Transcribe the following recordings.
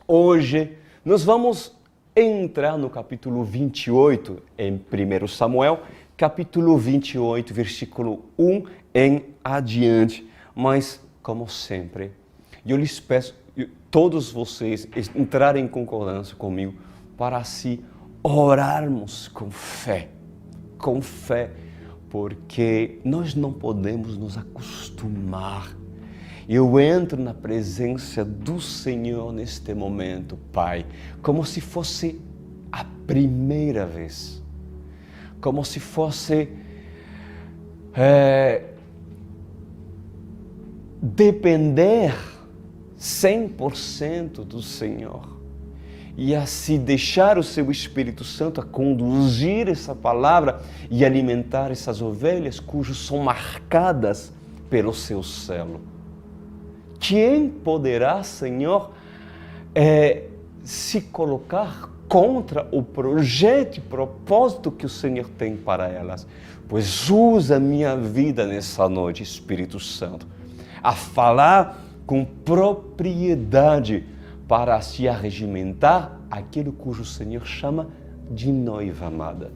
Hoje nós vamos entrar no capítulo 28 em 1 Samuel, capítulo 28, versículo 1 em adiante. Mas, como sempre, eu lhes peço, todos vocês, entrarem em concordância comigo para assim orarmos com fé, porque nós não podemos nos acostumar. Eu entro na presença do Senhor neste momento, Pai, como se fosse a primeira vez, como se fosse depender 100% do Senhor e assim deixar o seu Espírito Santo a conduzir essa palavra e alimentar essas ovelhas cujas são marcadas pelo seu selo. Quem poderá, Senhor, se colocar contra o projeto e propósito que o Senhor tem para elas? Pois usa a minha vida nessa noite, Espírito Santo, a falar com propriedade para se arregimentar aquilo cujo o Senhor chama de noiva amada.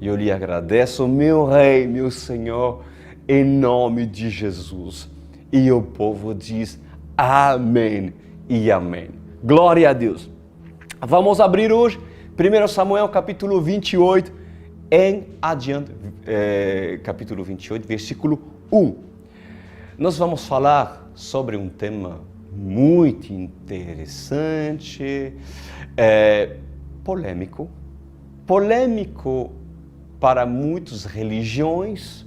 Eu lhe agradeço, meu Rei, meu Senhor, em nome de Jesus. E o povo diz amém e amém. Glória a Deus. Vamos abrir hoje 1 Samuel capítulo 28 em adiante, capítulo 28, versículo 1. Nós vamos falar sobre um tema muito interessante, polêmico para muitas religiões,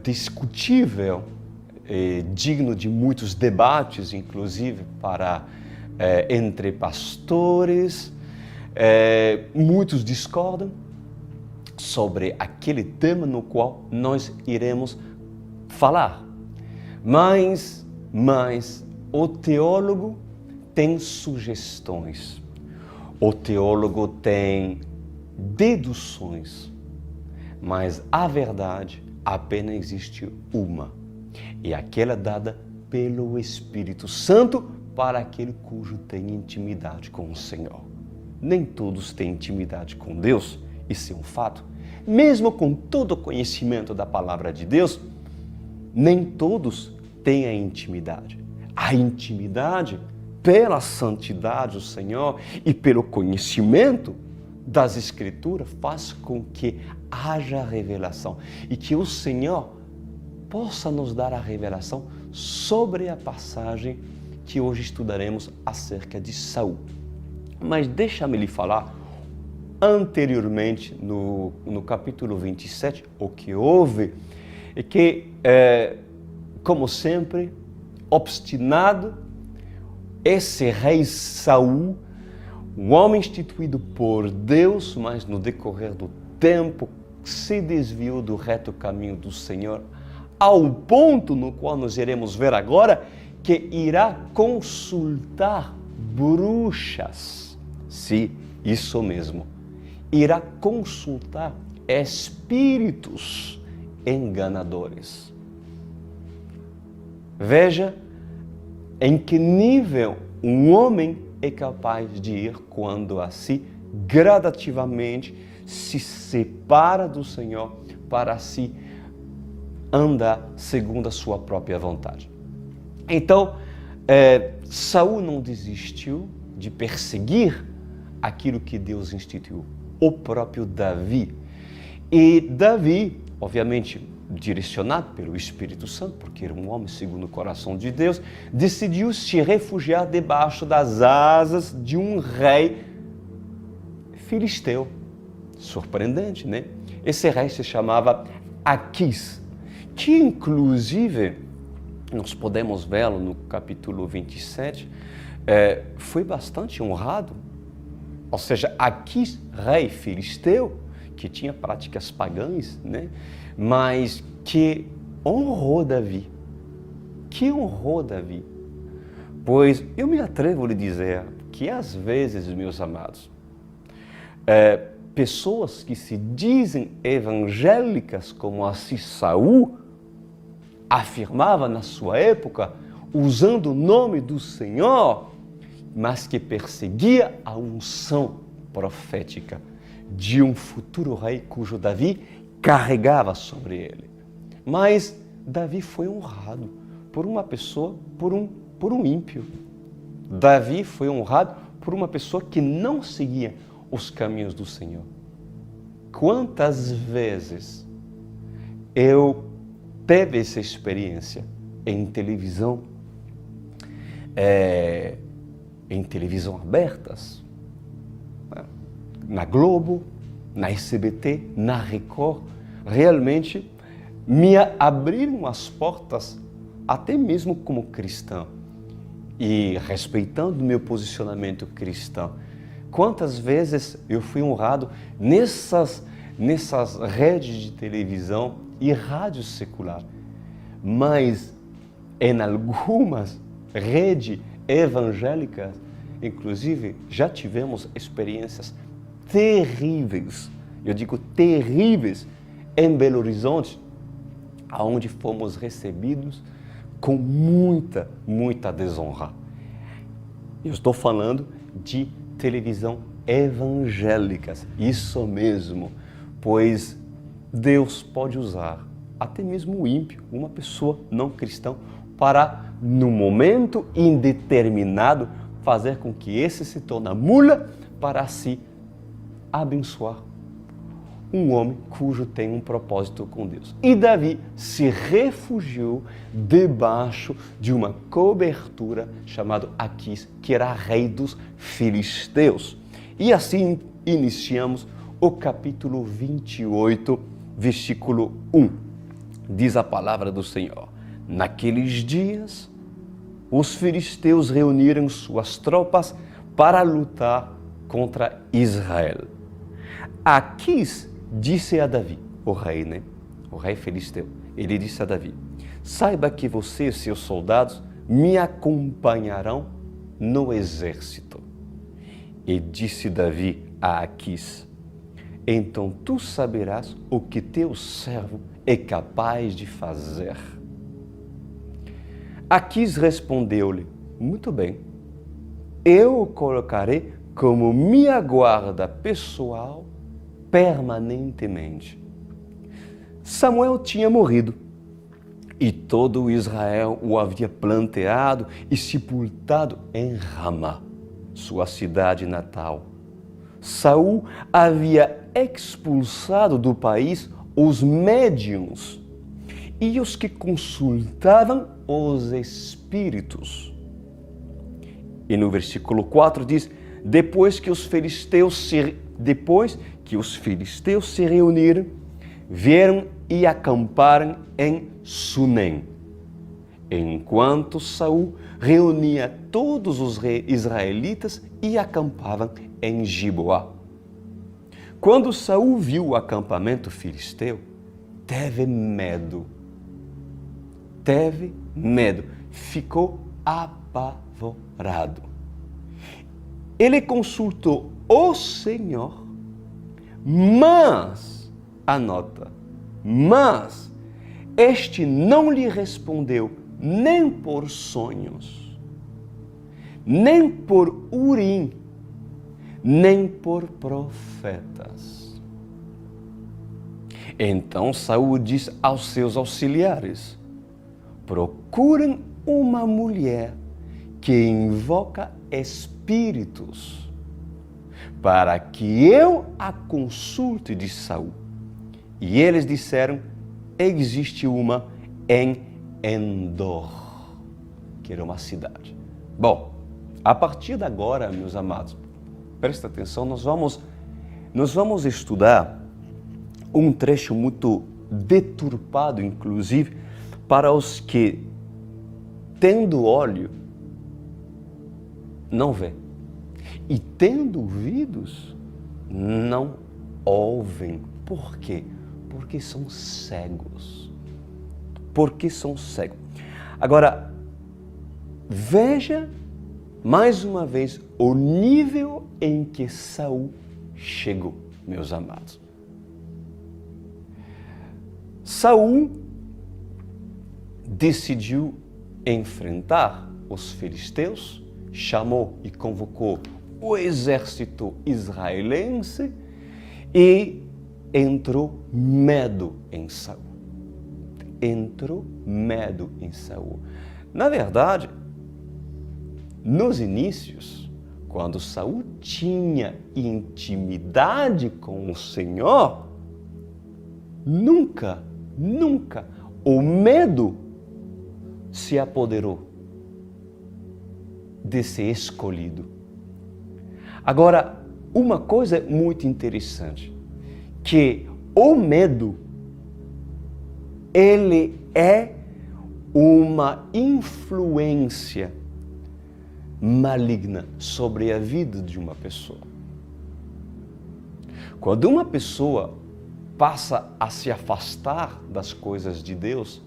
discutível, digno de muitos debates, inclusive entre pastores. Muitos discordam sobre aquele tema no qual nós iremos falar. Mas o teólogo tem sugestões, o teólogo tem deduções, mas a verdade apenas existe uma, e aquela dada pelo Espírito Santo para aquele cujo tem intimidade com o Senhor. Nem todos têm intimidade com Deus, isso é um fato. Mesmo com todo o conhecimento da palavra de Deus, nem todos têm a intimidade. A intimidade pela santidade do Senhor e pelo conhecimento das Escrituras faz com que haja revelação e que o Senhor possa nos dar a revelação sobre a passagem que hoje estudaremos acerca de Saul. Mas deixa-me lhe falar anteriormente no capítulo 27, o que houve é que, como sempre, obstinado, esse rei Saul, um homem instituído por Deus, mas no decorrer do tempo se desviou do reto caminho do Senhor, ao ponto no qual nós iremos ver agora que irá consultar bruxas. Sim, isso mesmo. Irá consultar espíritos enganadores. Veja em que nível um homem é capaz de ir quando assim gradativamente se separa do Senhor para assim andar segundo a sua própria vontade. Então, Saul não desistiu de perseguir aquilo que Deus instituiu, o próprio Davi. E Davi, obviamente, direcionado pelo Espírito Santo, porque era um homem segundo o coração de Deus, decidiu se refugiar debaixo das asas de um rei filisteu. Surpreendente, né? Esse rei se chamava Aquis, que inclusive, nós podemos vê-lo no capítulo 27, foi bastante honrado. Ou seja, Aquis, rei filisteu, que tinha práticas pagãs, né? Mas que honrou Davi. Que honrou Davi. Pois eu me atrevo a lhe dizer que às vezes, meus amados, pessoas que se dizem evangélicas, como assim Saul afirmava na sua época, usando o nome do Senhor, mas que perseguia a unção profética de um futuro rei cujo Davi carregava sobre ele. Mas Davi foi honrado por uma pessoa, por um ímpio. Davi foi honrado por uma pessoa que não seguia os caminhos do Senhor. Quantas vezes eu tive essa experiência em televisão, em televisão abertas, na Globo, na SBT, na Record, realmente me abriram as portas, até mesmo como cristão, e respeitando o meu posicionamento cristão. Quantas vezes eu fui honrado nessas redes de televisão e rádio secular, mas em algumas redes evangélicas, inclusive, já tivemos experiências terríveis, eu digo terríveis, em Belo Horizonte, onde fomos recebidos com muita desonra. Eu estou falando de televisão evangélicas, isso mesmo, pois Deus pode usar até mesmo o ímpio, uma pessoa não cristã, para, no momento indeterminado, fazer com que esse se torne mula para se abençoar um homem cujo tem um propósito com Deus. E Davi se refugiou debaixo de uma cobertura chamada Aquis, que era rei dos filisteus. E assim iniciamos o capítulo 28, versículo 1. Diz a palavra do Senhor: naqueles dias, os filisteus reuniram suas tropas para lutar contra Israel. Aquis disse a Davi, o rei filisteu, ele disse a Davi: saiba que você e seus soldados me acompanharão no exército. E disse Davi a Aquis: então tu saberás o que teu servo é capaz de fazer. Aquis respondeu-lhe: muito bem, eu o colocarei como minha guarda pessoal permanentemente. Samuel tinha morrido e todo Israel o havia planteado e sepultado em Ramá, sua cidade natal. Saul havia expulsado do país os médiuns e os que consultavam os espíritos. E no versículo 4 diz: depois que os filisteus se reuniram, vieram e acamparam em Sunem, enquanto Saul reunia todos os israelitas e acampavam em Giboá. Quando Saul viu o acampamento filisteu, teve medo, ficou apavorado. Ele consultou o Senhor, mas este não lhe respondeu nem por sonhos, nem por Urim, nem por profetas. Então Saul disse aos seus auxiliares: procurem uma mulher que invoca espíritos, para que eu a consulte de Saul. E eles disseram: existe uma em Endor, que era uma cidade. Bom, a partir de agora, meus amados, presta atenção, nós vamos estudar um trecho muito deturpado, inclusive, para os que, tendo olho, não vê, e tendo ouvidos, não ouvem. Por quê? Porque são cegos. Agora, veja mais uma vez o nível em que Saul chegou, meus amados. Saul decidiu enfrentar os filisteus chamou e convocou o exército israelense e entrou medo em Saul. Entrou medo em Saul. Na verdade, nos inícios, quando Saul tinha intimidade com o Senhor, nunca o medo se apoderou de ser escolhido. Agora, uma coisa muito interessante, que o medo, ele é uma influência maligna sobre a vida de uma pessoa. Quando uma pessoa passa a se afastar das coisas de Deus,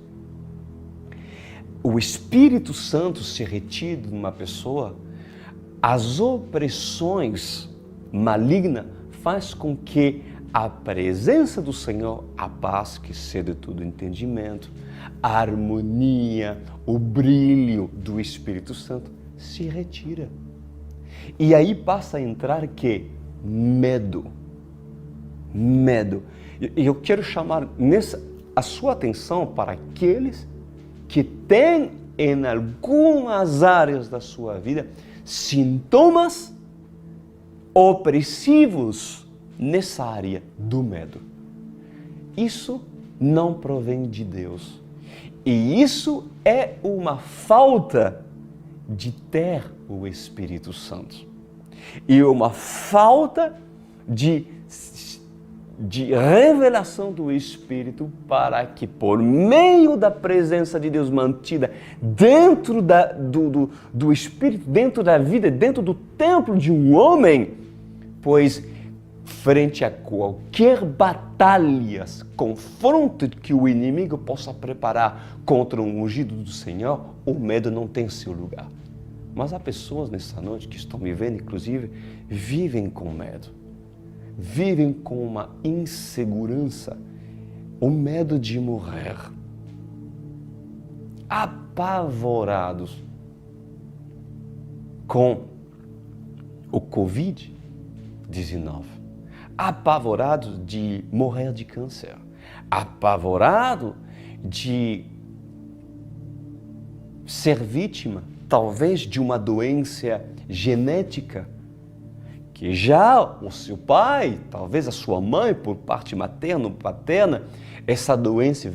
o Espírito Santo se retira de uma pessoa, as opressões malignas faz com que a presença do Senhor, a paz que excede todo entendimento, a harmonia, o brilho do Espírito Santo se retira. E aí passa a entrar que? Medo. Medo. E eu quero chamar a sua atenção para aqueles que têm em algumas áreas da sua vida sintomas opressivos nessa área do medo. Isso não provém de Deus. E isso é uma falta de ter o Espírito Santo. E uma falta de revelação do Espírito para que, por meio da presença de Deus mantida dentro do Espírito, dentro da vida, dentro do templo de um homem, pois frente a qualquer batalha, confronto que o inimigo possa preparar contra um ungido do Senhor, o medo não tem seu lugar. Mas há pessoas nessa noite que estão me vendo, inclusive, vivem com medo. Vivem com uma insegurança, o medo de morrer. Apavorados com o Covid-19. Apavorados de morrer de câncer. Apavorado de ser vítima, talvez, de uma doença genética, que já o seu pai, talvez a sua mãe, por parte materna ou paterna, essa doença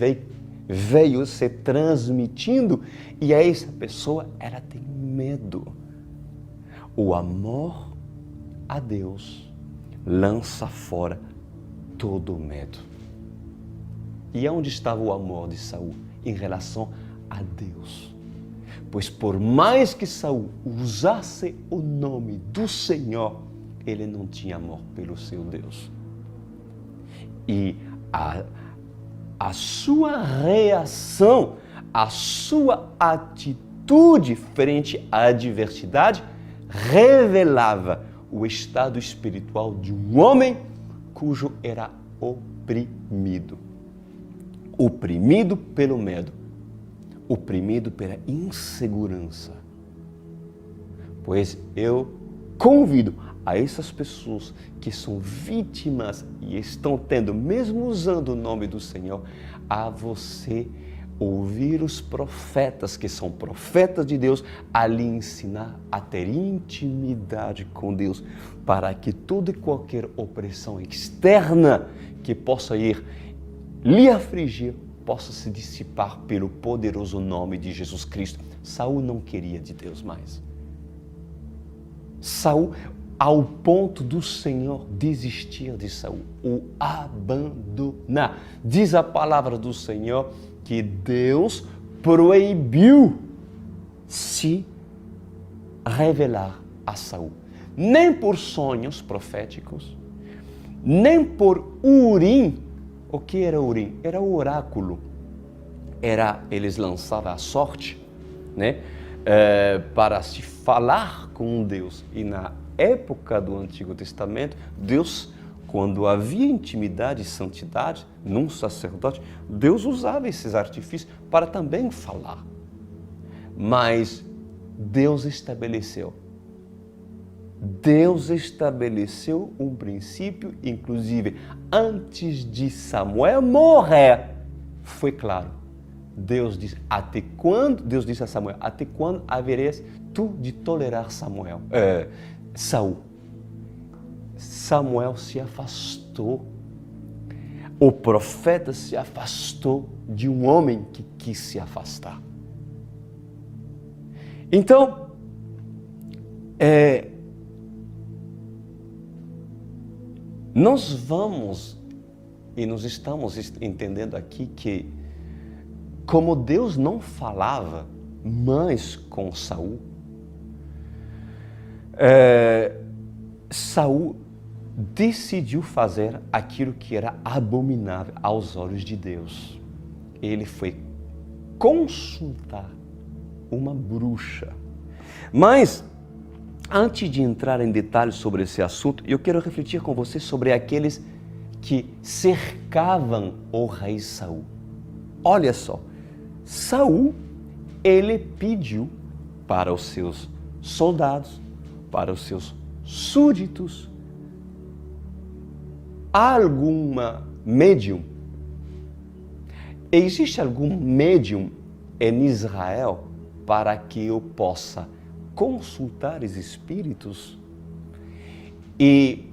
veio se transmitindo e aí essa pessoa, ela tem medo. O amor a Deus lança fora todo o medo. E onde estava o amor de Saul em relação a Deus? Pois por mais que Saul usasse o nome do Senhor, ele não tinha amor pelo seu Deus. E a sua reação, a sua atitude frente à adversidade revelava o estado espiritual de um homem cujo era oprimido. Oprimido pelo medo, oprimido pela insegurança. Pois eu convido a essas pessoas que são vítimas e estão tendo, mesmo usando o nome do Senhor, a você ouvir os profetas, que são profetas de Deus, a lhe ensinar a ter intimidade com Deus, para que toda e qualquer opressão externa que possa ir lhe afligir, possa se dissipar pelo poderoso nome de Jesus Cristo. Saul não queria de Deus mais. Saul, ao ponto do Senhor desistir de Saul, o abandonar. Diz a palavra do Senhor que Deus proibiu se revelar a Saul. Nem por sonhos proféticos, nem por Urim. O que era Urim? Era o oráculo. Eles lançavam a sorte, né? Para se falar com Deus. E na época do Antigo Testamento, Deus, quando havia intimidade e santidade num sacerdote, Deus usava esses artifícios para também falar. Mas Deus estabeleceu. Deus estabeleceu um princípio, inclusive antes de Samuel morrer, foi claro. Deus disse a Samuel, até quando haveres tu de tolerar Saul? Samuel se afastou. O profeta se afastou de um homem que quis se afastar. Então, nós vamos e nós estamos entendendo aqui que, como Deus não falava mais com Saul, Saul decidiu fazer aquilo que era abominável aos olhos de Deus. Ele foi consultar uma bruxa. Mas, antes de entrar em detalhes sobre esse assunto, eu quero refletir com você sobre aqueles que cercavam o rei Saul. Olha só, Saul, ele pediu para os seus soldados, para os seus súditos, alguma médium. Existe algum médium em Israel para que eu possa consultar os espíritos? E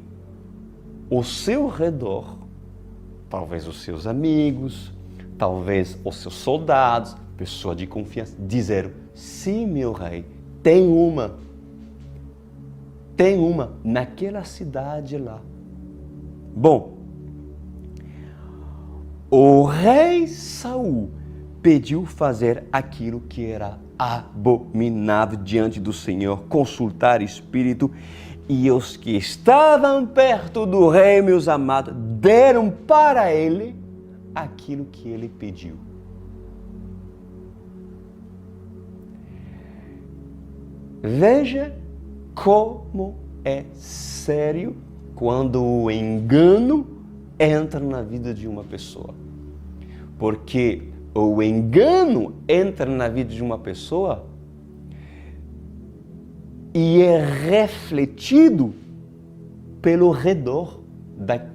ao seu redor, talvez os seus amigos, talvez os seus soldados, pessoa de confiança, disseram: sim, meu rei, tem uma naquela cidade lá. Bom, o rei Saul pediu fazer aquilo que era abominável diante do Senhor, consultar espírito, e os que estavam perto do rei, meus amados, deram para ele aquilo que ele pediu. Veja como é sério quando o engano entra na vida de uma pessoa. Porque o engano entra na vida de uma pessoa e é refletido pelo redor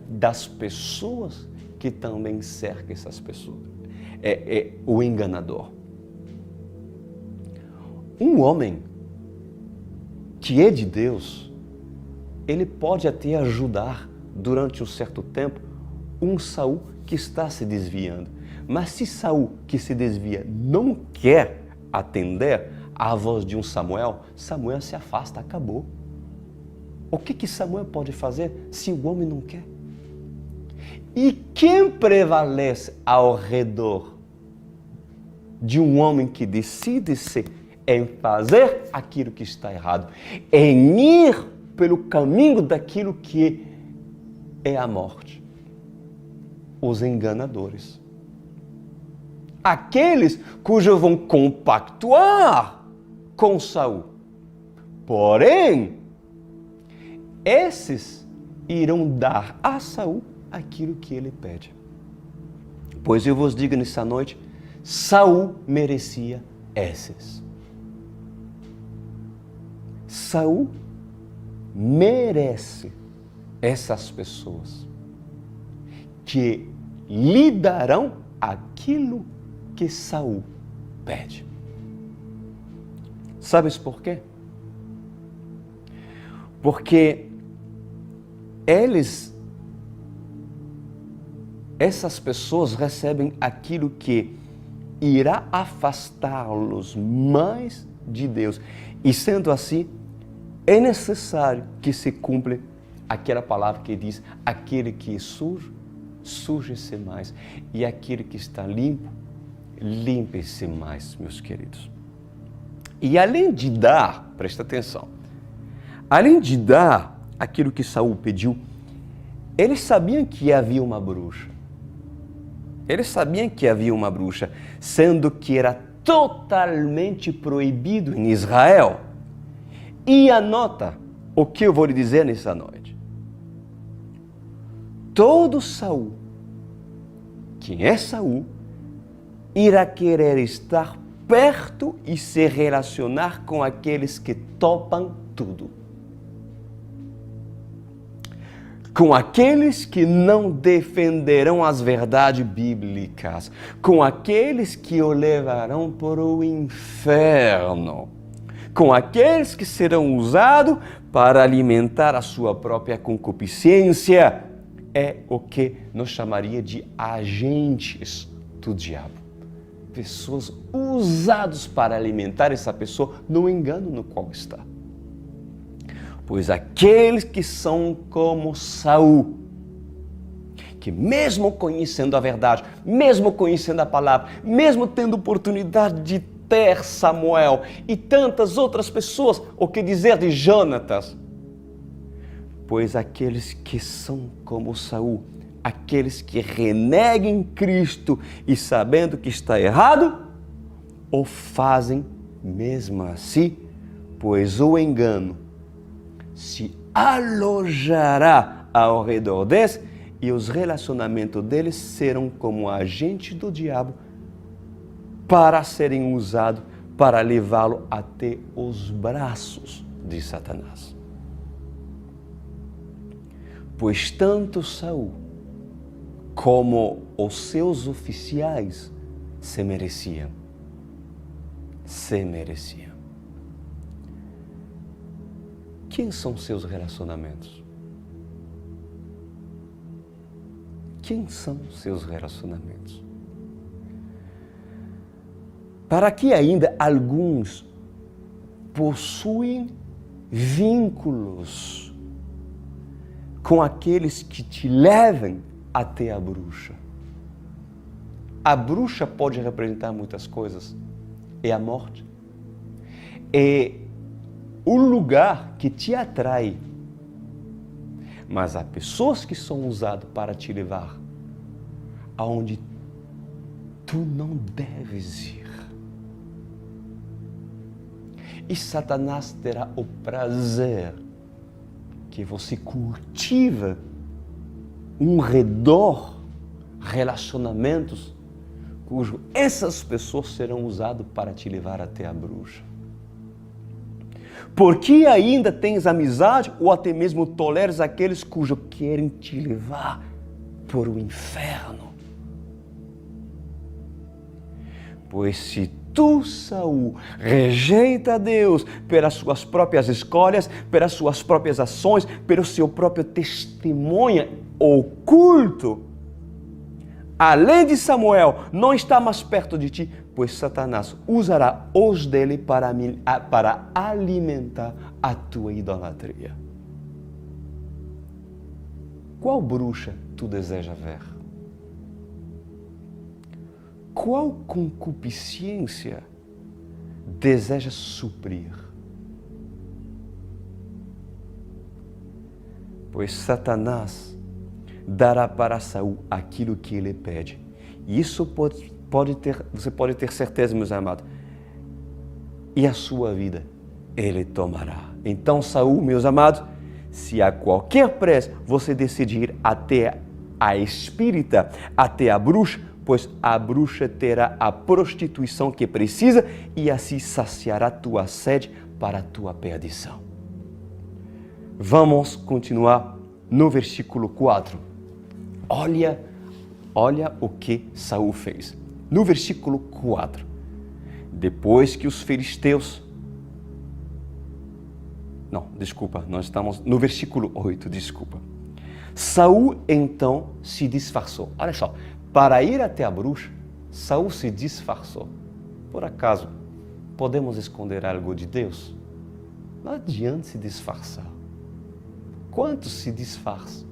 das pessoas que também cercam essas pessoas. É o enganador. Um homem que é de Deus, ele pode até ajudar durante um certo tempo um Saul que está se desviando. Mas se Saul que se desvia não quer atender à voz de um Samuel, Samuel se afasta, acabou. O que Samuel pode fazer se o homem não quer? E quem prevalece ao redor de um homem que decide-se em fazer aquilo que está errado, em ir pelo caminho daquilo que é a morte? Os enganadores. Aqueles cujos vão compactuar com Saul. Porém, esses irão dar a Saul aquilo que ele pede. Pois eu vos digo nessa noite, Saul merecia esses. Saul merece essas pessoas que lhe darão aquilo que Saul pede. Sabes por quê? Porque essas pessoas recebem aquilo que irá afastá-los mais de Deus. E sendo assim, é necessário que se cumpra aquela palavra que diz: aquele que é sujo, suje-se mais. E aquele que está limpo, limpe-se mais, meus queridos. E além de dar, presta atenção, além de dar aquilo que Saul pediu, eles sabiam que havia uma bruxa. Eles sabiam que havia uma bruxa, sendo que era totalmente proibido em Israel. E anota o que eu vou lhe dizer nessa noite. Todo Saul, quem é Saul, irá querer estar perto e se relacionar com aqueles que topam tudo. Com aqueles que não defenderão as verdades bíblicas, com aqueles que o levarão para o inferno, com aqueles que serão usados para alimentar a sua própria concupiscência. É o que nós chamaríamos de agentes do diabo. Pessoas usadas para alimentar essa pessoa no engano no qual está. Pois aqueles que são como Saul, que mesmo conhecendo a verdade, mesmo conhecendo a palavra, mesmo tendo oportunidade de ter Samuel e tantas outras pessoas, o que dizer de Jonatas? Pois aqueles que são como Saul, aqueles que reneguem Cristo e sabendo que está errado, o fazem mesmo assim, pois o engano se alojará ao redor deles e os relacionamentos deles serão como agentes do diabo para serem usados para levá-lo até os braços de Satanás. Pois tanto Saul como os seus oficiais se mereciam. Quem são seus relacionamentos? Quem são seus relacionamentos? Para que ainda alguns possuem vínculos com aqueles que te levam até a bruxa. A bruxa pode representar muitas coisas. É a morte. É o lugar que te atrai. Mas há pessoas que são usadas para te levar aonde tu não deves ir. E Satanás terá o prazer que você cultiva um redor, relacionamentos, cujo essas pessoas serão usadas para te levar até a bruxa. Porque ainda tens amizade ou até mesmo toleras aqueles cujos querem te levar para o inferno. Pois se tu, Saul, rejeita Deus pelas suas próprias escolhas, pelas suas próprias ações, pelo seu próprio testemunho oculto, além de Samuel, não está mais perto de ti, pois Satanás usará os dele para alimentar a tua idolatria. Qual bruxa tu deseja ver? Qual concupiscência deseja suprir? Pois Satanás dará para Saul aquilo que ele pede. E isso você pode ter certeza, meus amados. E a sua vida ele tomará. Então, Saul, meus amados, se a qualquer preço você decidir até a espírita, até a bruxa, pois a bruxa terá a prostituição que precisa e assim saciará tua sede para a tua perdição. Vamos continuar no versículo 4. Olha o que Saul fez. No versículo 4. Depois que os filisteus... nós estamos no versículo 8, Saul então se disfarçou. Olha só, para ir até a bruxa, Saul se disfarçou. Por acaso, podemos esconder algo de Deus? Não adianta se disfarçar. Quantos se disfarçam?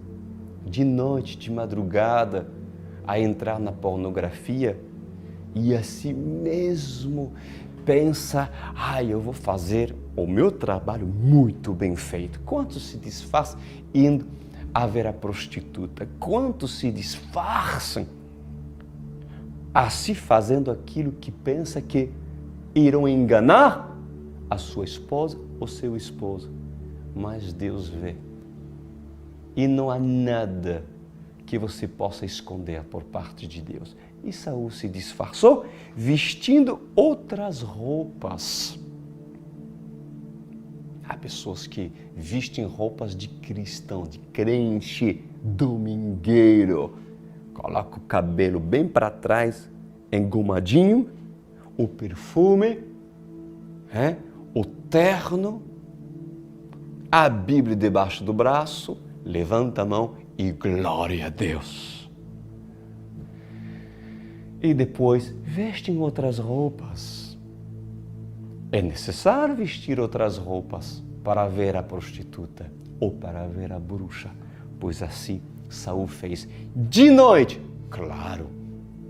De noite, de madrugada, a entrar na pornografia e assim mesmo pensa, eu vou fazer o meu trabalho muito bem feito. Quantos se disfarçam indo a ver a prostituta? Quantos se disfarçam assim fazendo aquilo que pensa que irão enganar a sua esposa ou seu esposo? Mas Deus vê. E não há nada que você possa esconder por parte de Deus. E Saul se disfarçou vestindo outras roupas. Há pessoas que vestem roupas de cristão, de crente, domingueiro. Coloca o cabelo bem para trás, engomadinho, o perfume, o terno, a Bíblia debaixo do braço, levanta a mão e glória a Deus. E depois vestem outras roupas. É necessário vestir outras roupas para ver a prostituta ou para ver a bruxa, pois assim Saul fez de noite. Claro,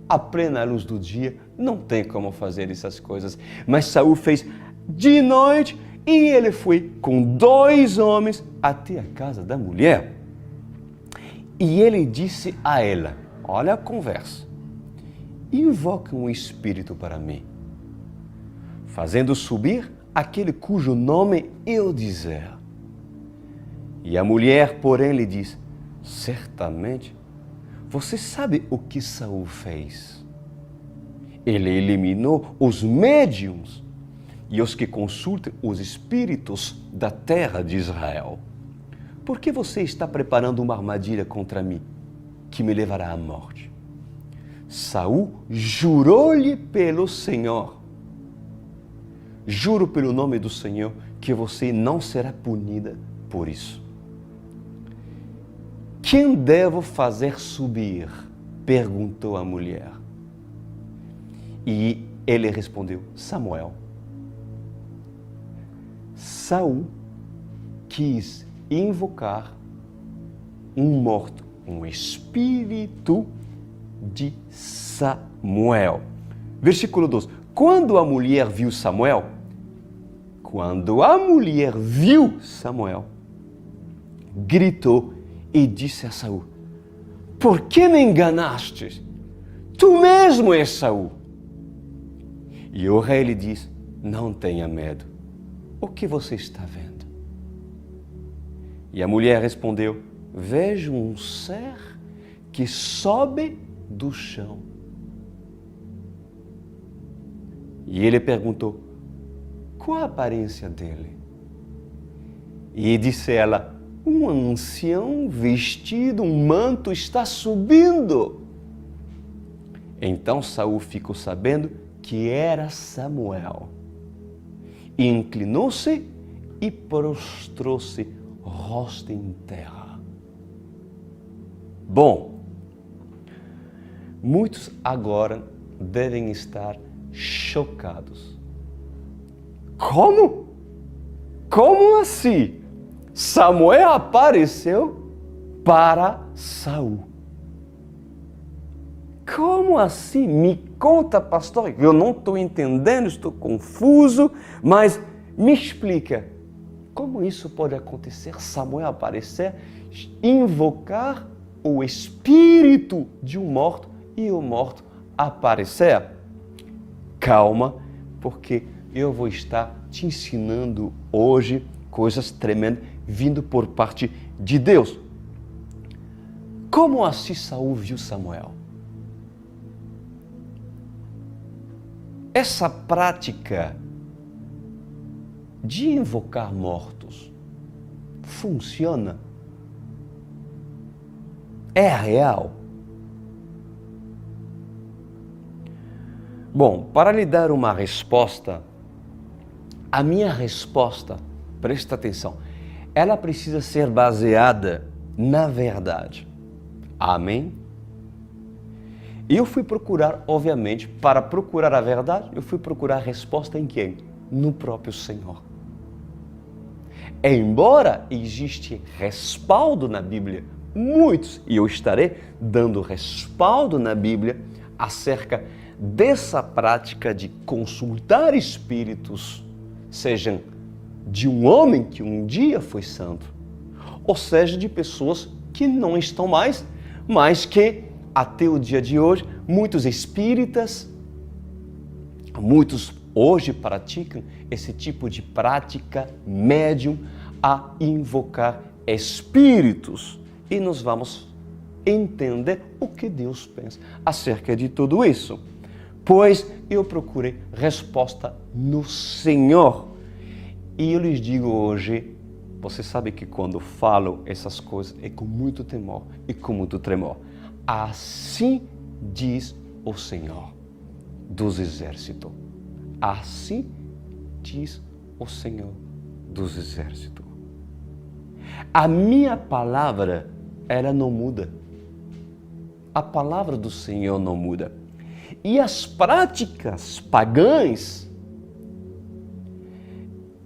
à plena luz do dia não tem como fazer essas coisas, mas Saul fez de noite e ele foi com 2 homens até a casa da mulher. E ele disse a ela, olha a conversa, invoca um espírito para mim, fazendo subir aquele cujo nome eu dizer. E a mulher, porém, lhe diz, certamente, você sabe o que Saul fez? Ele eliminou os médiuns e os que consultam os espíritos da terra de Israel. Por que você está preparando uma armadilha contra mim, que me levará à morte? Saul jurou-lhe pelo Senhor. Juro pelo nome do Senhor que você não será punida por isso. Quem devo fazer subir? Perguntou a mulher. E ele respondeu, Samuel. Saul quis invocar um morto, um espírito de Samuel. Versículo 12. Quando a mulher viu Samuel, gritou e disse a Saul, por que me enganaste? Tu mesmo és Saul. E o rei lhe disse, não tenha medo. O que você está vendo? E a mulher respondeu, vejo um ser que sobe do chão. E ele perguntou, qual a aparência dele? E disse ela, um ancião vestido, um manto está subindo. Então Saul ficou sabendo que era Samuel. E inclinou-se e prostrou-se, rosto em terra. Bom, muitos agora devem estar chocados. Como? Como assim? Samuel apareceu para Saul. Como assim? Me conta, pastor. Eu não estou entendendo, estou confuso, mas me explica. Como isso pode acontecer? Samuel aparecer, invocar o espírito de um morto e o morto aparecer? Calma, porque eu vou estar te ensinando hoje coisas tremendas vindo por parte de Deus. Como assim Saul viu Samuel? Essa prática de invocar mortos funciona? É real? Bom, para lhe dar uma resposta, a minha resposta, presta atenção, ela precisa ser baseada na verdade. Amém? E eu fui procurar, obviamente, para procurar a verdade, eu fui procurar a resposta em quem? No próprio Senhor. Embora existe respaldo na Bíblia, muitos, e eu estarei dando respaldo na Bíblia acerca dessa prática de consultar espíritos, sejam de um homem que um dia foi santo, ou seja, de pessoas que não estão mais, mas que até o dia de hoje, muitos espíritas, muitos hoje praticam esse tipo de prática médium a invocar espíritos. E nós vamos entender o que Deus pensa acerca de tudo isso. Pois eu procurei resposta no Senhor. E eu lhes digo hoje, você sabe que quando falo essas coisas é com muito temor e com muito tremor. Assim diz o Senhor dos Exércitos. Assim diz o Senhor dos Exércitos. A minha palavra, ela não muda. A palavra do Senhor não muda. E as práticas pagãs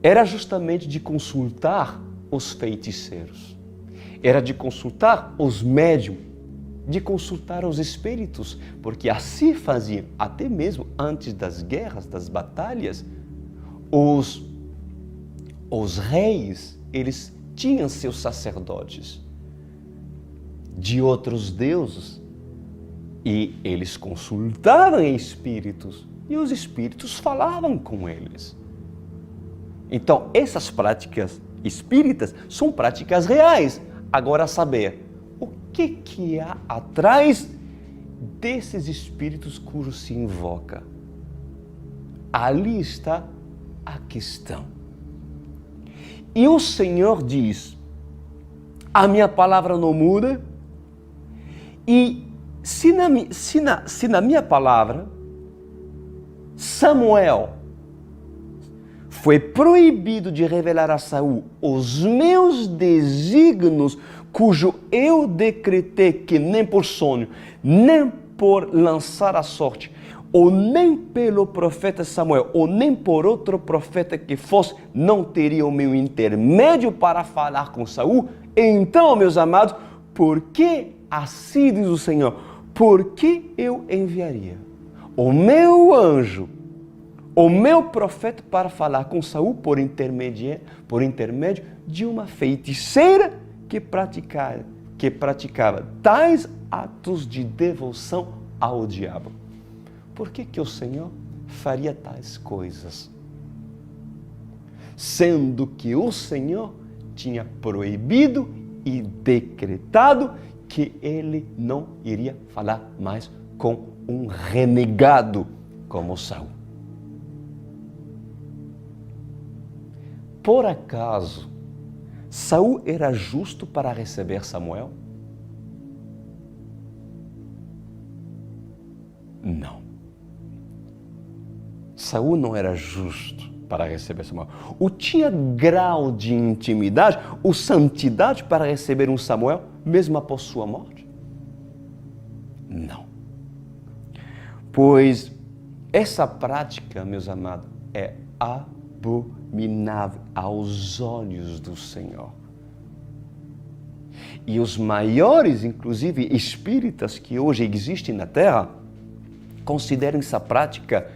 era justamente de consultar os feiticeiros, era de consultar os médiums, de consultar os espíritos, porque assim faziam, até mesmo antes das guerras, das batalhas, os reis, eles tinham seus sacerdotes de outros deuses e eles consultavam espíritos e os espíritos falavam com eles. Então, essas práticas espíritas são práticas reais. Agora, saber o que há atrás desses espíritos cujos se invoca. Ali está a questão. E o Senhor diz, a minha palavra não muda, e se na minha palavra, Samuel foi proibido de revelar a Saul os meus desígnios, cujo eu decretei que nem por sonho, nem por lançar a sorte, ou nem pelo profeta Samuel, ou nem por outro profeta que fosse, não teria o meu intermédio para falar com Saul. Então, meus amados, por que assim diz o Senhor? Por que eu enviaria o meu anjo, o meu profeta para falar com Saul por intermédio de uma feiticeira que praticava tais atos de devoção ao diabo? Por que o Senhor faria tais coisas? Sendo que o Senhor tinha proibido e decretado que ele não iria falar mais com um renegado como Saul. Por acaso, Saul era justo para receber Samuel? Não. Saul não era justo para receber Samuel. Ou tinha grau de intimidade ou santidade para receber um Samuel, mesmo após sua morte? Não. Pois essa prática, meus amados, é abominável aos olhos do Senhor. E os maiores, inclusive espíritas que hoje existem na Terra, consideram essa prática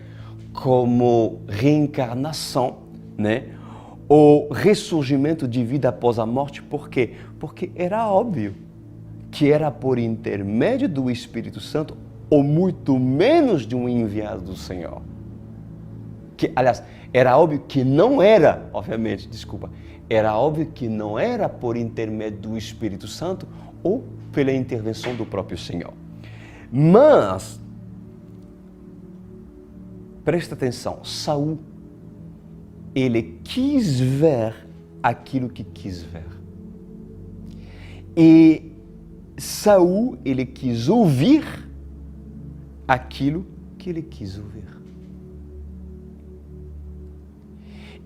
como reencarnação, né? Ou ressurgimento de vida após a morte. Por quê? Porque era óbvio que era por intermédio do Espírito Santo, ou muito menos de um enviado do Senhor. Que, aliás, era óbvio que não era, obviamente, era óbvio que não era por intermédio do Espírito Santo ou pela intervenção do próprio Senhor. Mas, presta atenção, Saul, ele quis ver aquilo que quis ver. E Saul, ele quis ouvir aquilo que ele quis ouvir.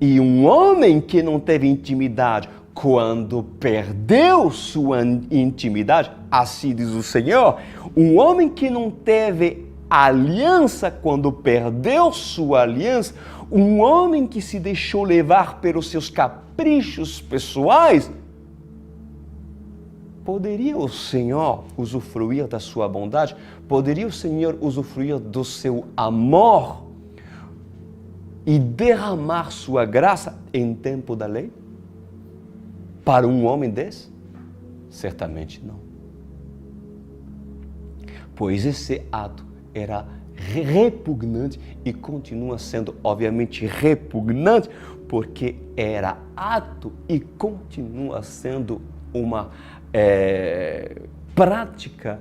E um homem que não teve intimidade, quando perdeu sua intimidade, assim diz o Senhor, um homem que não teve aliança, quando perdeu sua aliança, um homem que se deixou levar pelos seus caprichos pessoais, poderia o Senhor usufruir da sua bondade? Poderia o Senhor usufruir do seu amor e derramar sua graça em tempo da lei? Para um homem desse? Certamente não. Pois esse ato era repugnante e continua sendo, obviamente, repugnante, porque era ato e continua sendo uma prática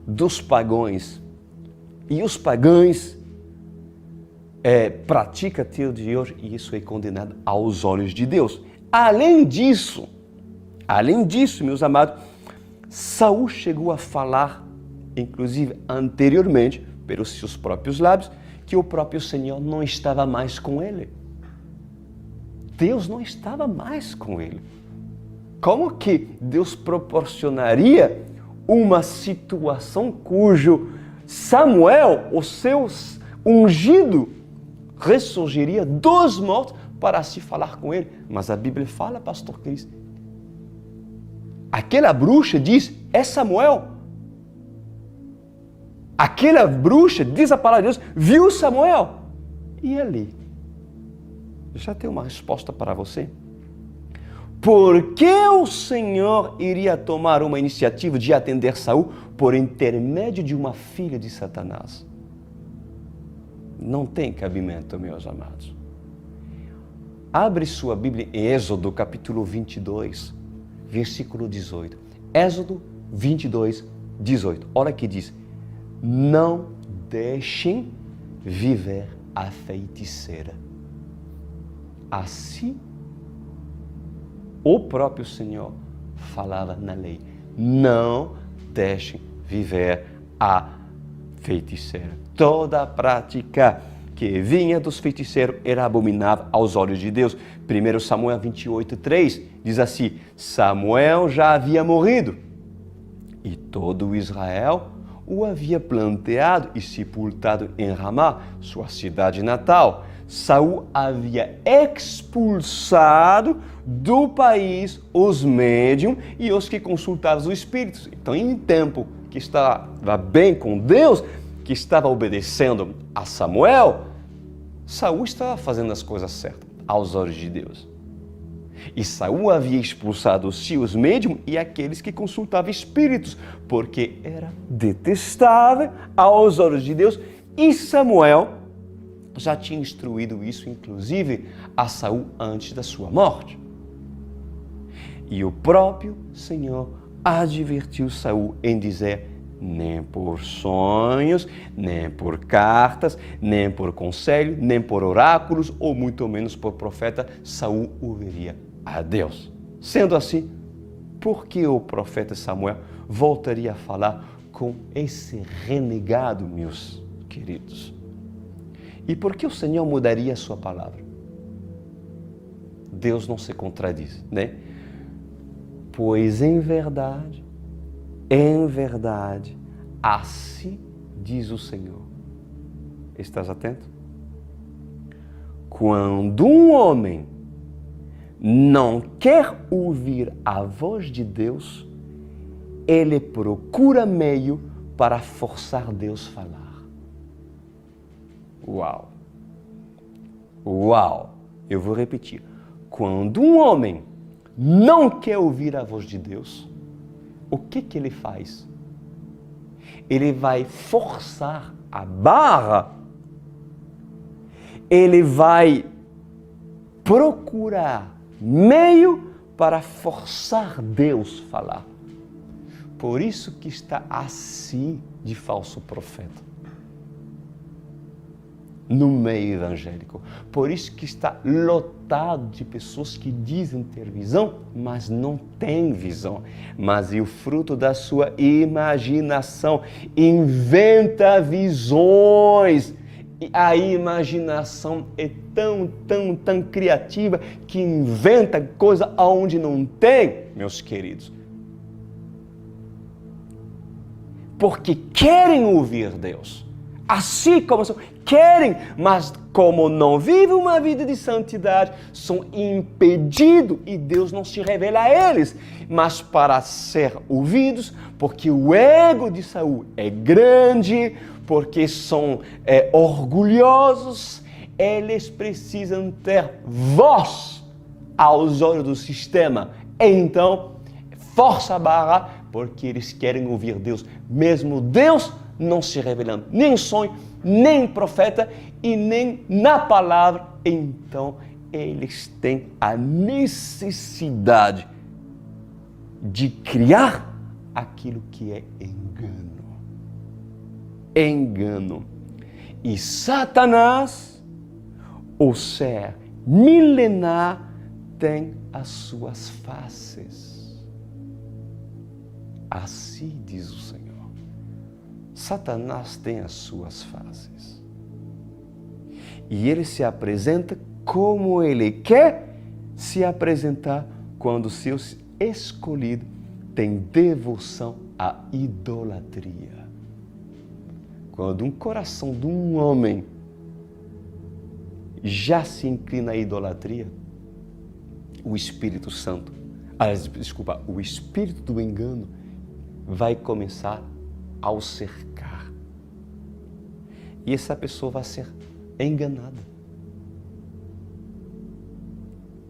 dos pagãos. E os pagãos praticam até o dia de hoje, e isso é condenado aos olhos de Deus. Além disso, meus amados, Saul chegou a falar, inclusive anteriormente, pelos seus próprios lábios, que o próprio Senhor não estava mais com ele. Deus não estava mais com ele. Como que Deus proporcionaria uma situação cujo Samuel, o seu ungido, ressurgiria dos mortos para se falar com ele? Mas a Bíblia fala, pastor Cris, aquela bruxa diz, é Samuel. Aquela bruxa, diz a palavra de Deus, viu Samuel. E ali, já tem uma resposta para você. Por que o Senhor iria tomar uma iniciativa de atender Saul por intermédio de uma filha de Satanás? Não tem cabimento, meus amados. Abre sua Bíblia em Êxodo capítulo 22, versículo 18. Êxodo 22, 18. Olha que diz: não deixem viver a feiticeira. Assim, o próprio Senhor falava na lei: não deixem viver a feiticeira. Toda a prática que vinha dos feiticeiros era abominável aos olhos de Deus. 1 Samuel 28, 3 diz assim: Samuel já havia morrido e todo Israel o havia planteado e sepultado em Ramá, sua cidade natal. Saul havia expulsado do país os médiums e os que consultavam os espíritos. Então, em tempo que estava bem com Deus, que estava obedecendo a Samuel, Saul estava fazendo as coisas certas aos olhos de Deus. E Saul havia expulsado os seus médiums e aqueles que consultavam espíritos, porque era detestável aos olhos de Deus. E Samuel já tinha instruído isso, inclusive, a Saul antes da sua morte. E o próprio Senhor advertiu Saul em dizer: nem por sonhos, nem por cartas, nem por conselho, nem por oráculos, ou muito menos por profeta, Saul ouviria a Deus. Sendo assim, por que o profeta Samuel voltaria a falar com esse renegado, meus queridos? E por que o Senhor mudaria a sua palavra? Deus não se contradiz, né? Pois em verdade, assim diz o Senhor. Estás atento? Quando um homem não quer ouvir a voz de Deus, ele procura meio para forçar Deus a falar. Uau! Uau! Eu vou repetir. Quando um homem não quer ouvir a voz de Deus, o que ele faz? Ele vai forçar a barra, ele vai procurar meio para forçar Deus a falar. Por isso que está assim de falso profeta no meio evangélico. Por isso que está lotado de pessoas que dizem ter visão, mas não têm visão. Mas é o fruto da sua imaginação. Inventa visões. E a imaginação é tão criativa que inventa coisa aonde não tem, meus queridos. Porque querem ouvir Deus. Assim como são, querem, mas como não vivem uma vida de santidade, são impedidos e Deus não se revela a eles. Mas para ser ouvidos, porque o ego de Saul é grande, porque são orgulhosos, eles precisam ter voz aos olhos do sistema. Então, força a barra, porque eles querem ouvir Deus, mesmo Deus não se revelando nem em sonho, nem em profeta e nem na palavra. Então, eles têm a necessidade de criar aquilo que é engano. Engano. E Satanás, o ser milenar, tem as suas faces. Assim diz o Senhor. Satanás tem as suas faces. E ele se apresenta como ele quer se apresentar quando seus escolhidos têm devoção à idolatria. Quando um coração de um homem já se inclina à idolatria, o Espírito Santo, o Espírito do engano vai começar a o cercar. E essa pessoa vai ser enganada.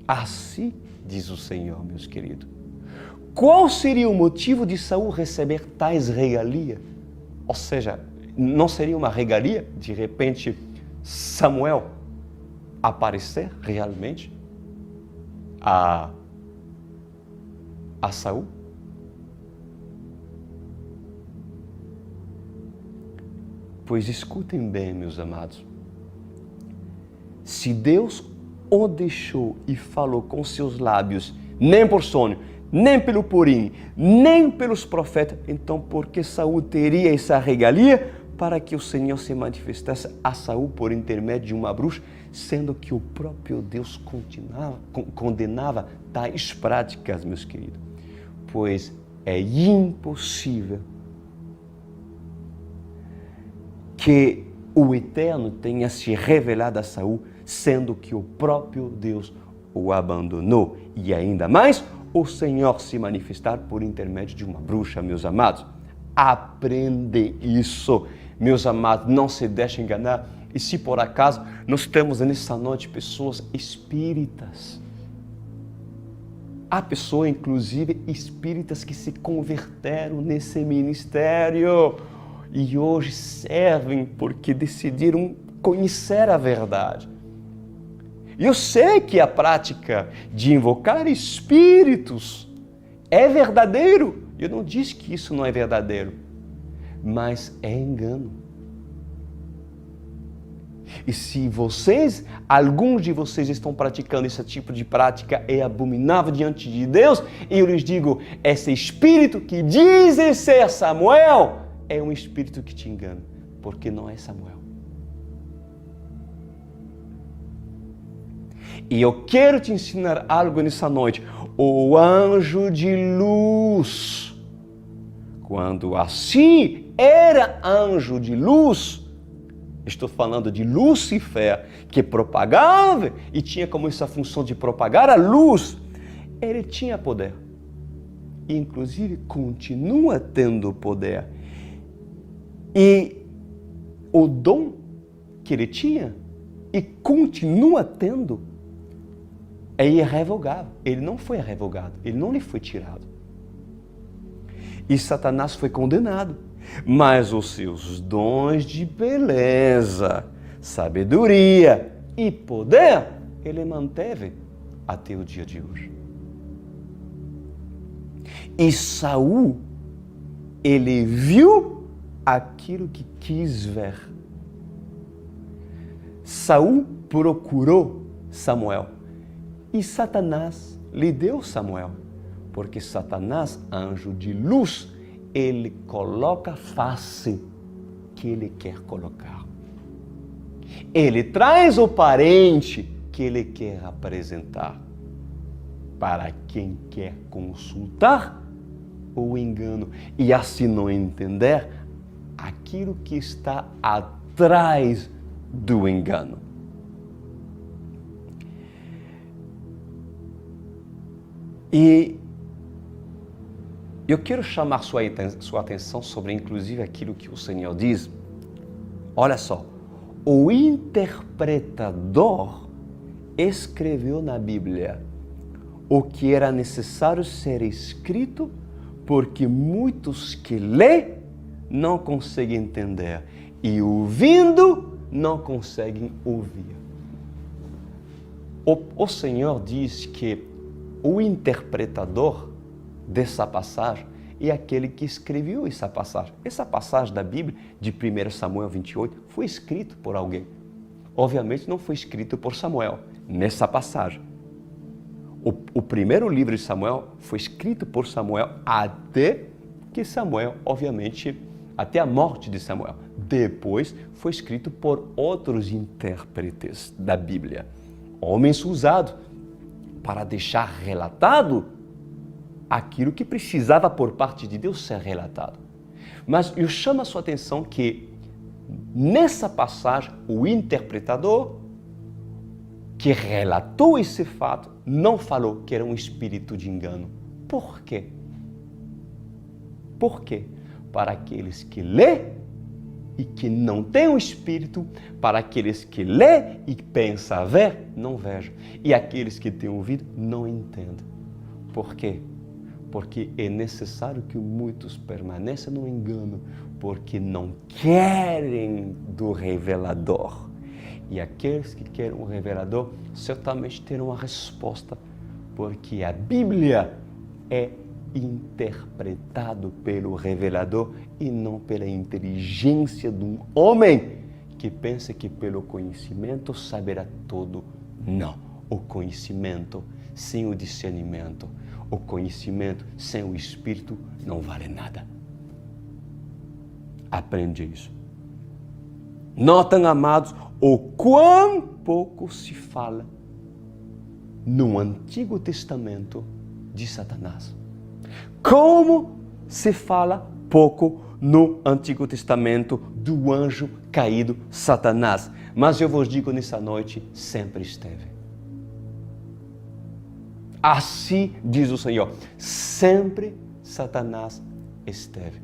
Assim diz o Senhor, meus queridos. Qual seria o motivo de Saul receber tais regalias? Ou seja, não seria uma regalia, de repente, Samuel aparecer realmente a Saul? Pois escutem bem, meus amados. Se Deus o deixou e falou com seus lábios, nem por sonho, nem pelo Purim, nem pelos profetas, então por que Saul teria essa regalia para que o Senhor se manifestasse a Saul por intermédio de uma bruxa, sendo que o próprio Deus condenava tais práticas, meus queridos? Pois é impossível que o Eterno tenha se revelado a Saul, sendo que o próprio Deus o abandonou. E ainda mais, o Senhor se manifestar por intermédio de uma bruxa, meus amados. Aprende isso, meus amados, não se deixem enganar. E se por acaso nós temos nessa noite pessoas espíritas, há pessoas, inclusive espíritas, que se converteram nesse ministério e hoje servem porque decidiram conhecer a verdade. Eu sei que a prática de invocar espíritos é verdadeiro. Eu não disse que isso não é verdadeiro, mas é engano. E se alguns de vocês estão praticando esse tipo de prática, é abominável diante de Deus, e eu lhes digo, esse espírito que diz ser Samuel é um espírito que te engana, porque não é Samuel. E eu quero te ensinar algo nessa noite. O anjo de luz, quando assim era anjo de luz, estou falando de Lúcifer, que propagava e tinha como essa função de propagar a luz, ele tinha poder. E inclusive continua tendo poder. E o dom que ele tinha e continua tendo é irrevogável. Ele não foi revogado, ele não lhe foi tirado. E Satanás foi condenado. Mas os seus dons de beleza, sabedoria e poder, ele manteve até o dia de hoje. E Saul, ele viu aquilo que quis ver. Saul procurou Samuel e Satanás lhe deu Samuel, porque Satanás, anjo de luz, ele coloca a face que ele quer colocar. Ele traz o parente que ele quer apresentar para quem quer consultar o engano e assim não entender aquilo que está atrás do engano. E eu quero chamar sua atenção sobre, inclusive, aquilo que o Senhor diz. Olha só, o interpretador escreveu na Bíblia o que era necessário ser escrito, porque muitos que lê não conseguem entender e ouvindo não conseguem ouvir. O Senhor diz que o interpretador dessa passagem e aquele que escreveu essa passagem. Essa passagem da Bíblia, de 1 Samuel 28, foi escrito por alguém. Obviamente não foi escrito por Samuel, nessa passagem. O primeiro livro de Samuel foi escrito por Samuel até que Samuel, obviamente, até a morte de Samuel. Depois foi escrito por outros intérpretes da Bíblia. Homens usados para deixar relatado aquilo que precisava por parte de Deus ser relatado. Mas eu chamo a sua atenção que nessa passagem o interpretador que relatou esse fato não falou que era um espírito de engano. Por quê? Por quê? Para aqueles que lê e que não têm o espírito, para aqueles que lê e pensam ver, não vejam. E aqueles que têm ouvido, não entendem. Por quê? Porque é necessário que muitos permaneçam no engano, porque não querem do revelador. E aqueles que querem um revelador certamente terão uma resposta, porque a Bíblia é interpretado pelo revelador e não pela inteligência de um homem que pensa que pelo conhecimento saberá tudo. Não, o conhecimento sem o discernimento, o conhecimento sem o Espírito não vale nada. Aprende isso. Notam, amados, o quão pouco se fala no Antigo Testamento de Satanás. Como se fala pouco no Antigo Testamento do anjo caído Satanás. Mas eu vos digo nessa noite, sempre esteve. Assim diz o Senhor, sempre Satanás esteve.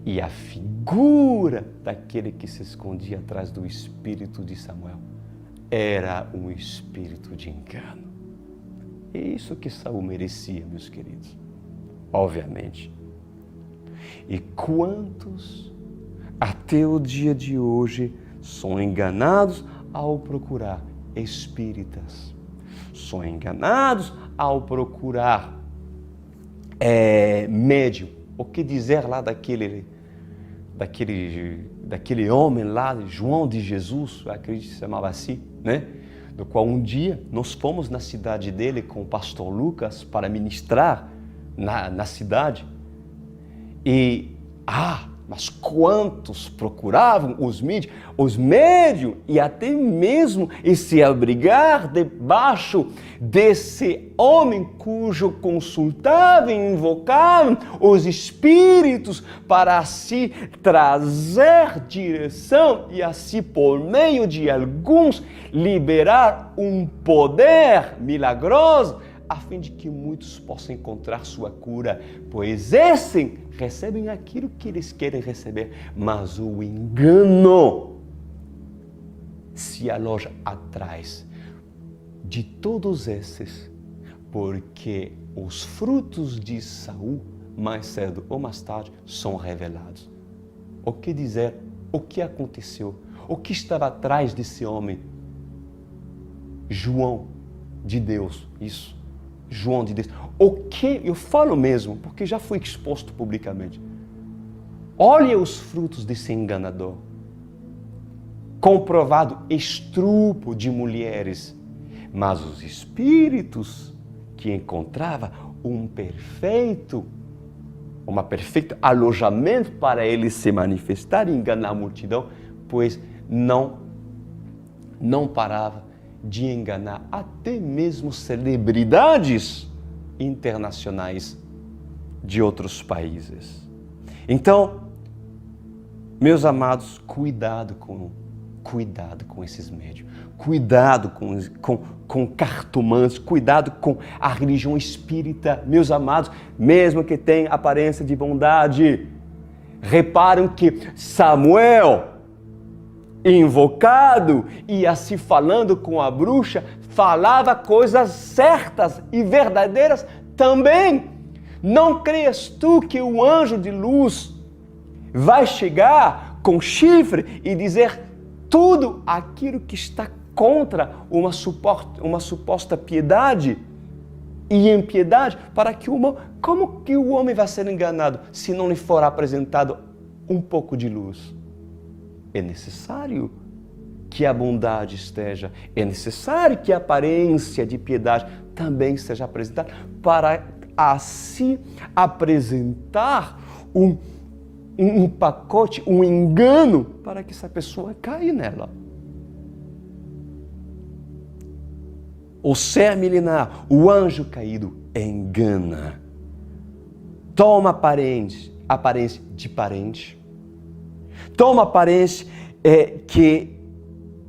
E a figura daquele que se escondia atrás do espírito de Samuel era um espírito de engano. É isso que Saul merecia, meus queridos. Obviamente. E quantos, até o dia de hoje, são enganados ao procurar espíritas? São enganados ao procurar médium. O que dizer lá daquele homem lá, João de Jesus, eu acredito que se chamava assim, né? Do qual um dia nós fomos na cidade dele com o pastor Lucas para ministrar na cidade. Mas quantos procuravam os médiums e até mesmo se abrigar debaixo desse homem cujo consultavam e invocavam os espíritos para assim trazer direção e assim por meio de alguns liberar um poder milagroso a fim de que muitos possam encontrar sua cura, pois esses recebem aquilo que eles querem receber, mas o engano se aloja atrás de todos esses, porque os frutos de Saul, mais cedo ou mais tarde, são revelados. O que dizer? O que aconteceu? O que estava atrás desse homem? João de Deus, isso. João de Deus. O que eu falo mesmo, porque já foi exposto publicamente. Olha os frutos desse enganador. Comprovado estrupo de mulheres, mas os espíritos que encontrava um perfeito alojamento para ele se manifestar e enganar a multidão, pois não parava de enganar até mesmo celebridades internacionais de outros países. Então, meus amados, cuidado com esses médiuns, cuidado com cartomantes, cuidado com a religião espírita, meus amados, mesmo que tenha aparência de bondade. Reparam que Samuel, invocado e assim falando com a bruxa, falava coisas certas e verdadeiras também. Não creias tu que o anjo de luz vai chegar com chifre e dizer tudo aquilo que está contra uma suposta piedade? e impiedade, para que como que o homem vai ser enganado se não lhe for apresentado um pouco de luz? É necessário que a bondade esteja, é necessário que a aparência de piedade também seja apresentada, para assim apresentar um pacote, um engano, para que essa pessoa caia nela. O ser milenar, o anjo caído, engana. Toma aparência de parente. Toma aparência que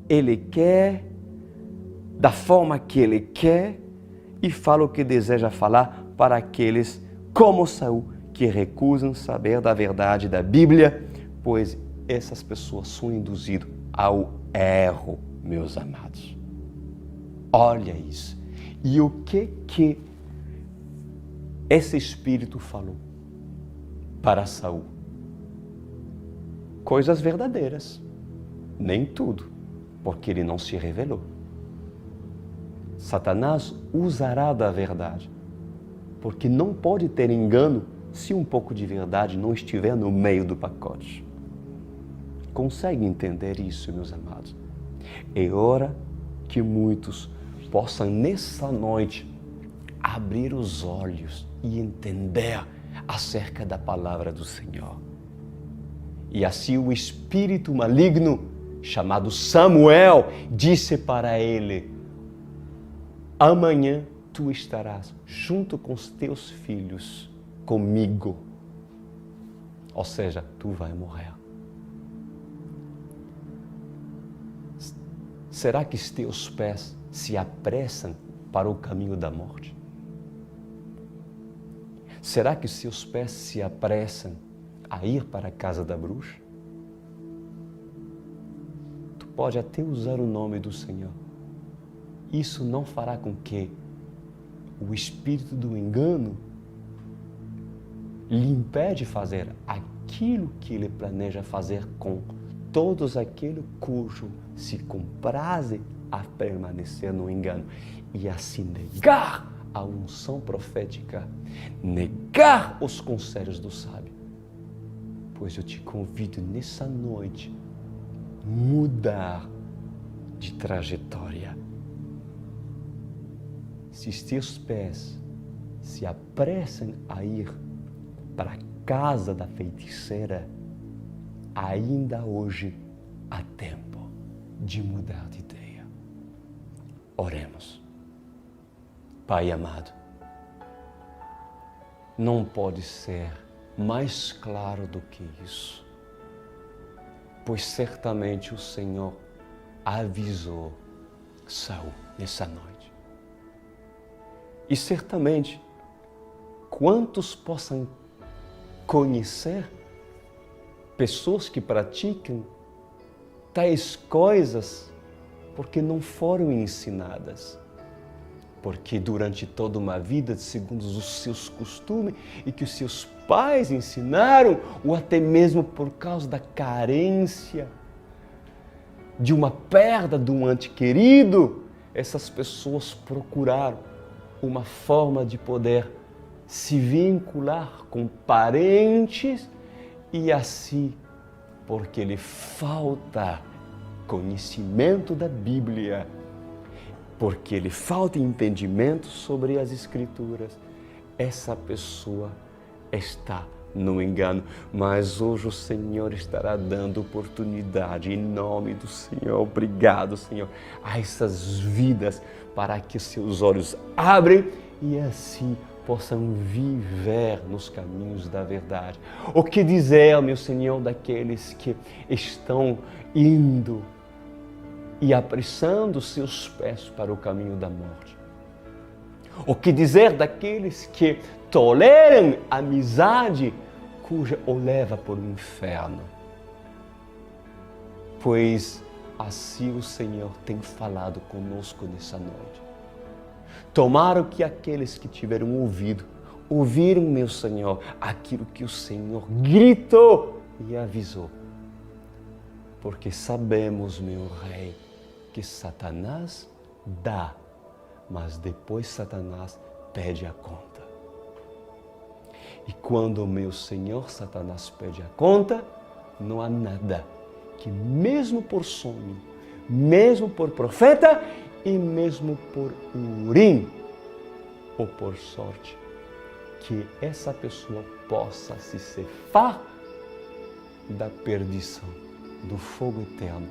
ele quer, da forma que ele quer, e fala o que deseja falar para aqueles como Saul, que recusam saber da verdade da Bíblia, pois essas pessoas são induzidas ao erro, meus amados. Olha isso. E o que esse espírito falou para Saul? Coisas verdadeiras. Nem tudo, porque ele não se revelou. Satanás usará da verdade, porque não pode ter engano se um pouco de verdade não estiver no meio do pacote. Consegue entender isso, meus amados? É hora que muitos possam nessa noite abrir os olhos e entender acerca da palavra do Senhor. E assim o espírito maligno, chamado Samuel, disse para ele: amanhã tu estarás junto com os teus filhos comigo. Ou seja, tu vai morrer. Será que os teus pés se apressam para o caminho da morte? Será que os seus pés se apressam a ir para a casa da bruxa? Tu pode até usar o nome do Senhor. Isso não fará com que o espírito do engano lhe impede de fazer aquilo que ele planeja fazer com todos aqueles cujo se comprazem a permanecer no engano e assim negar a unção profética, negar os conselhos do sábio. Pois eu te convido nessa noite mudar de trajetória. Se os teus pés se apressam a ir para a casa da feiticeira, ainda hoje há tempo de mudar de ideia. Oremos. Pai amado, não pode ser mais claro do que isso, pois certamente o Senhor avisou Saul nessa noite. E certamente, quantos possam conhecer pessoas que praticam tais coisas porque não foram ensinadas, porque durante toda uma vida, segundo os seus costumes e que os seus pais ensinaram, ou até mesmo por causa da carência, de uma perda de um ente querido, essas pessoas procuraram uma forma de poder se vincular com parentes e assim, porque lhe falta conhecimento da Bíblia, porque lhe falta entendimento sobre as Escrituras, essa pessoa está no engano. Mas hoje o Senhor estará dando oportunidade, em nome do Senhor. Obrigado, Senhor, a essas vidas, para que seus olhos abrem e assim possam viver nos caminhos da verdade. O que dizer, meu Senhor, daqueles que estão indo e apressando seus pés para o caminho da morte? O que dizer daqueles que toleram a amizade cuja o leva para o inferno? Pois assim o Senhor tem falado conosco nessa noite. Tomara que aqueles que tiveram ouviram, meu Senhor, aquilo que o Senhor gritou e avisou. Porque sabemos, meu Rei, que Satanás dá, mas depois Satanás pede a conta. E quando o meu Senhor Satanás pede a conta, não há nada que, mesmo por sonho, mesmo por profeta e mesmo por Urim ou por sorte, que essa pessoa possa se cefar da perdição, do fogo eterno,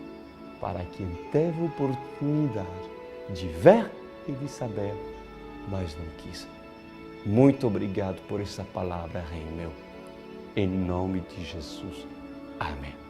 para quem teve oportunidade de ver e de saber, mas não quis. Muito obrigado por essa palavra, Rei meu. Em nome de Jesus. Amém.